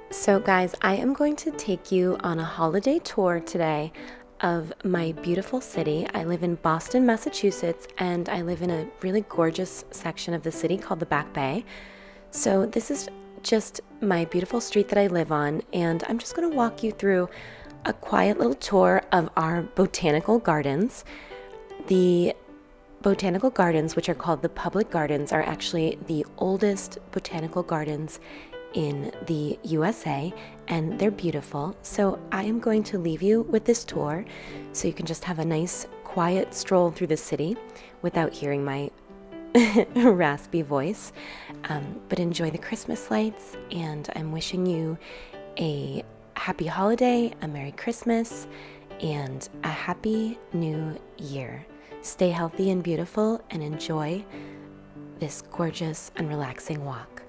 So guys, I am going to take you on a holiday tour today of my beautiful city. I live in Boston, Massachusetts, and I live in a really gorgeous section of the city called the Back Bay. So this is just my beautiful street that I live on, and I'm just going to walk you through a quiet little tour of our botanical gardens. The botanical gardens, which are called the public gardens, are actually the oldest botanical gardens in the USA, and they're beautiful. So I am going to leave you with this tour so you can just have a nice quiet stroll through the city without hearing my raspy voice. But enjoy the Christmas lights, and I'm wishing you a happy holiday, a Merry Christmas, and a Happy New Year. Stay healthy and beautiful and enjoy this gorgeous and relaxing walk.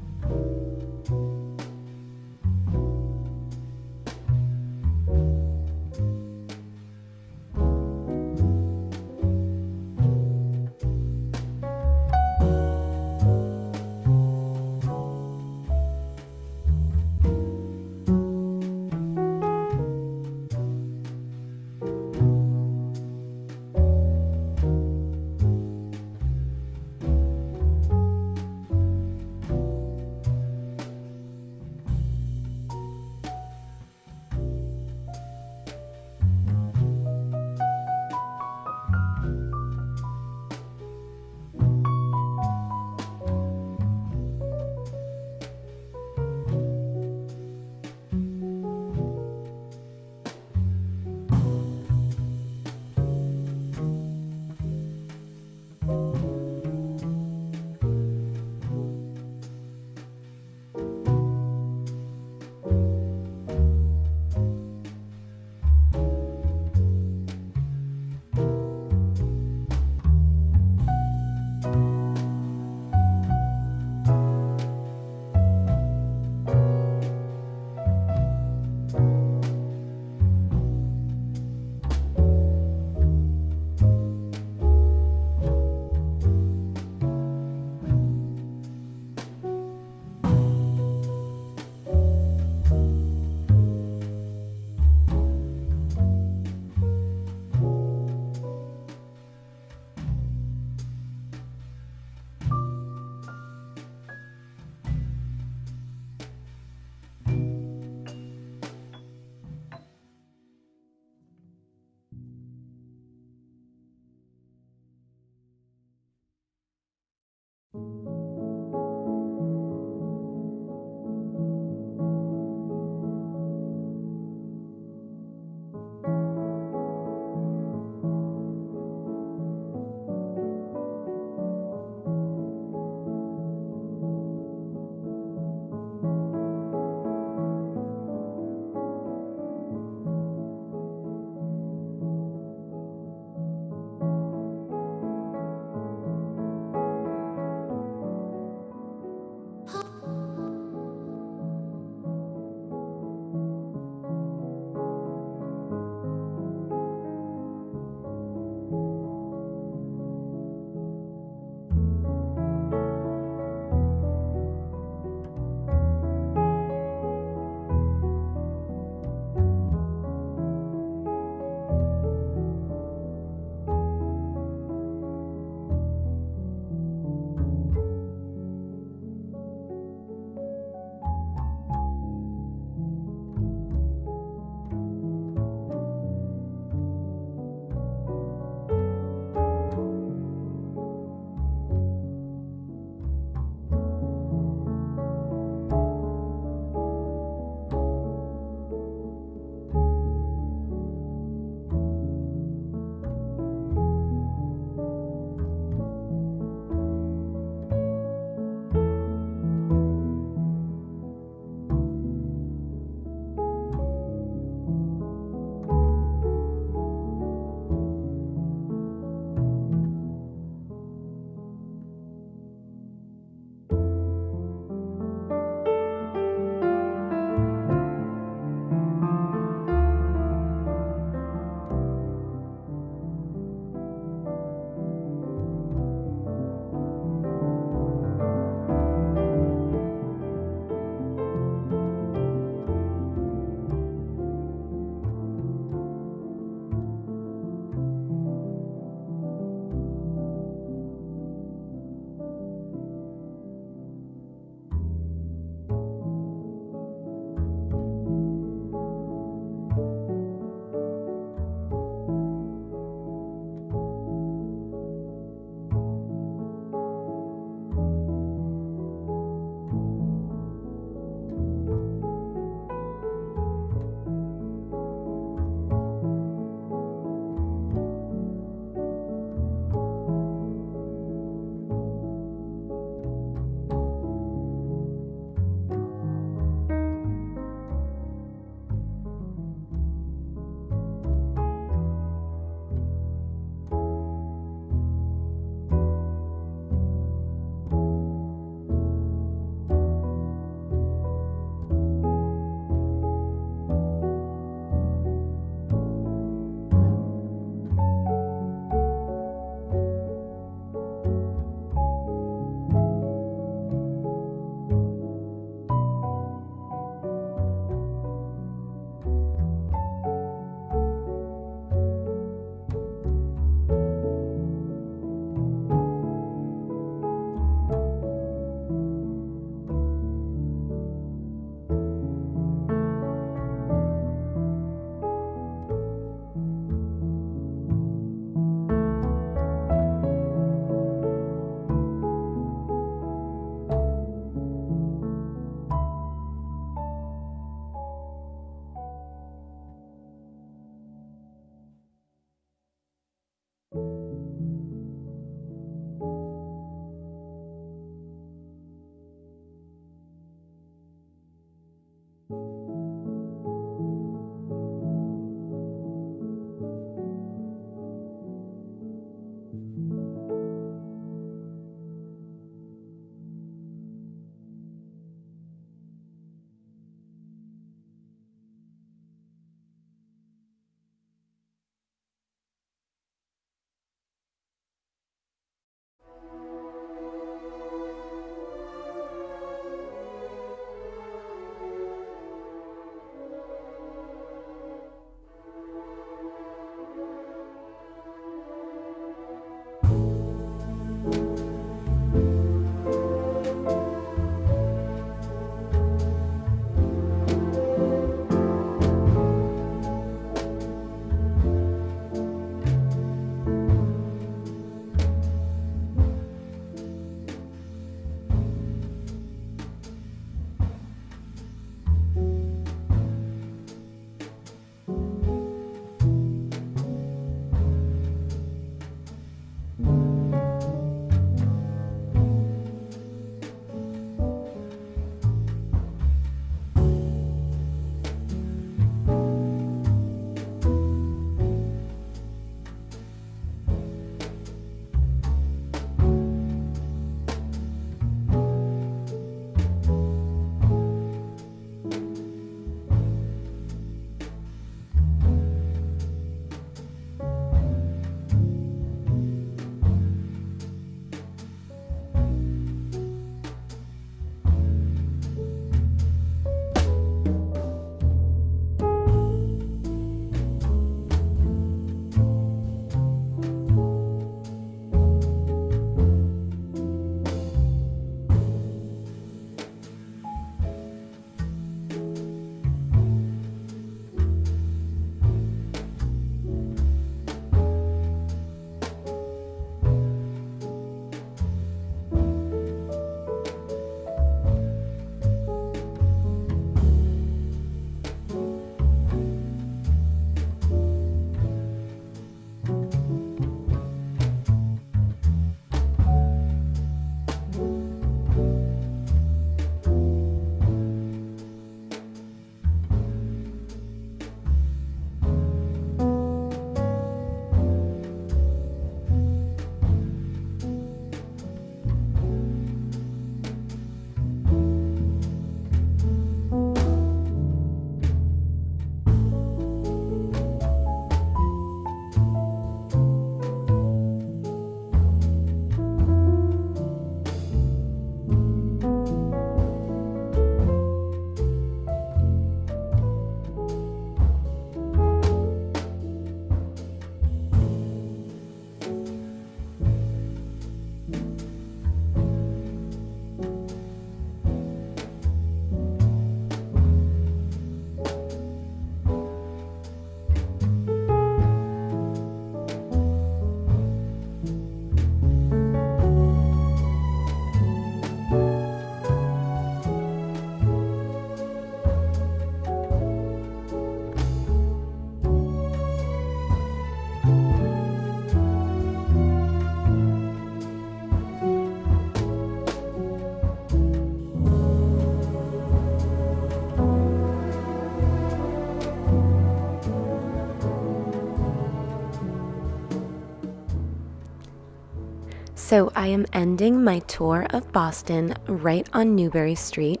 So I am ending my tour of Boston right on Newbury Street,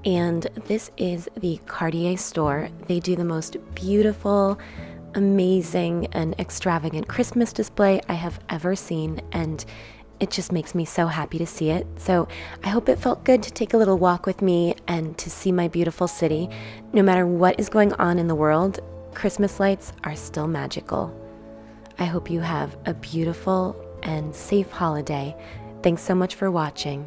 and this is the Cartier store. They do the most beautiful, amazing, and extravagant Christmas display I have ever seen, and it just makes me so happy to see it. So I hope it felt good to take a little walk with me and to see my beautiful city. No matter what is going on in the world, Christmas lights are still magical. I hope you have a beautiful and safe holiday. Thanks so much for watching.